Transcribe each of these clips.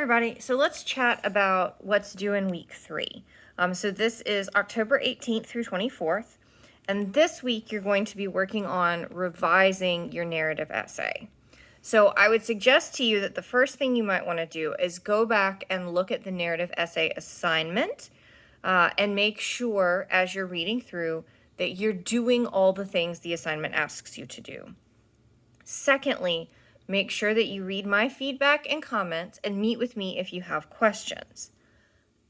everybody. So let's chat about what's due in week 3. So this is October 18th through 24th. And this week you're going to be working on revising your narrative essay. So I would suggest to you that the first thing you might want to do is go back and look at the narrative essay assignment and make sure as you're reading through that you're doing all the things the assignment asks you to do. Secondly, make sure that you read my feedback and comments and meet with me if you have questions.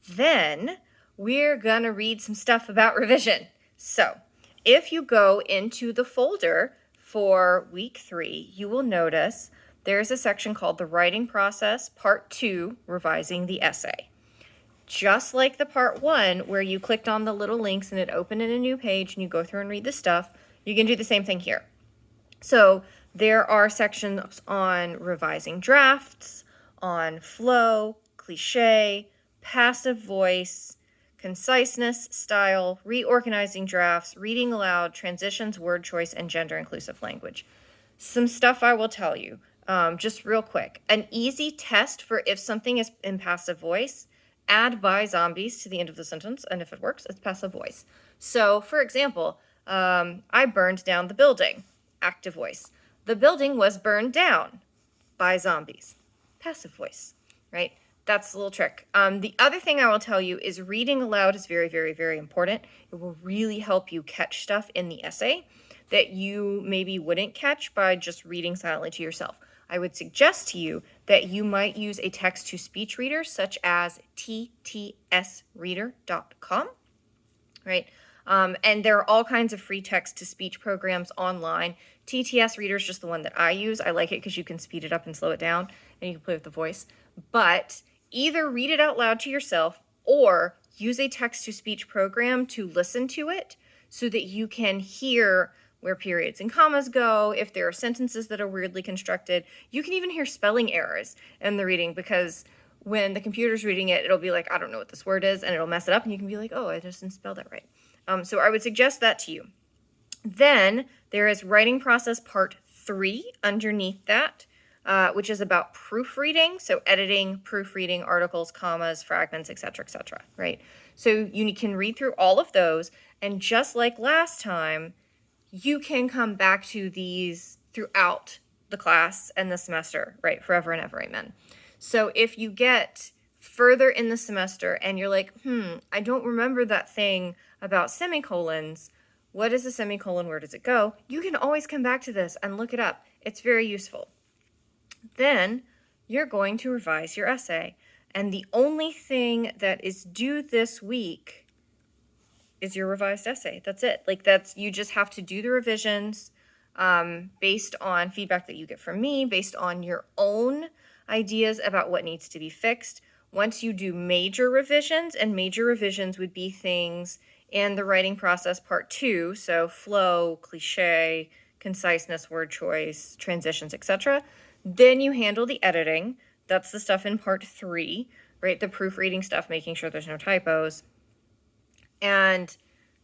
Then we're going to read some stuff about revision. So if you go into the folder for week 3, you will notice there's a section called the writing process, part 2, revising the essay. Just like the part 1 where you clicked on the little links and it opened in a new page and you go through and read the stuff, you can do the same thing here. So there are sections on revising drafts, on flow, cliche, passive voice, conciseness, style, reorganizing drafts, reading aloud, transitions, word choice, and gender-inclusive language. Some stuff I will tell you, just real quick. An easy test for if something is in passive voice, add by zombies to the end of the sentence, and if it works, it's passive voice. So, for example, I burned down the building. Active voice. The building was burned down by zombies. Passive voice, right? That's a little trick. The other thing I will tell you is reading aloud is very, very, very important. It will really help you catch stuff in the essay that you maybe wouldn't catch by just reading silently to yourself. I would suggest to you that you might use a text-to-speech reader such as ttsreader.com, right? And there are all kinds of free text-to-speech programs online. TTS Reader is just the one that I use. I like it because you can speed it up and slow it down, and you can play with the voice. But either read it out loud to yourself or use a text-to-speech program to listen to it so that you can hear where periods and commas go, if there are sentences that are weirdly constructed. You can even hear spelling errors in the reading because when the computer's reading it, it'll be like, I don't know what this word is, and it'll mess it up, and you can be like, oh, I just didn't spell that right. So I would suggest that to you. Then there is writing process part 3 underneath that, which is about proofreading. So editing, proofreading, articles, commas, fragments, etc., right? So you can read through all of those. And just like last time, you can come back to these throughout the class and the semester, right? Forever and ever, amen. So if you get further in the semester and you're like, I don't remember that thing about semicolons. What is a semicolon? Where does it go? You can always come back to this and look it up. It's very useful. Then you're going to revise your essay. And the only thing that is due this week is your revised essay. That's it. You just have to do the revisions based on feedback that you get from me, based on your own ideas about what needs to be fixed. Once you do major revisions, and major revisions would be things in the writing process part 2, so flow, cliche, conciseness, word choice, transitions, etc. Then you handle the editing. That's the stuff in part 3, right? The proofreading stuff, making sure there's no typos. And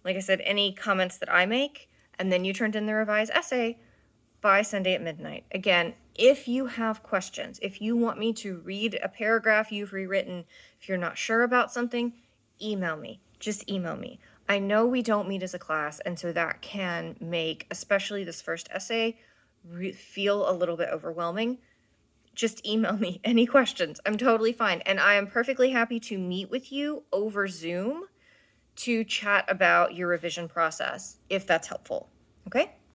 like I said, any comments that I make, and then you turned in the revised essay by Sunday at midnight. Again, if you have questions, if you want me to read a paragraph you've rewritten, if you're not sure about something, email me. Just email me. I know we don't meet as a class, and so that can make, especially this first essay, feel a little bit overwhelming. Just email me any questions. I'm totally fine. And I am perfectly happy to meet with you over Zoom to chat about your revision process, if that's helpful. Okay?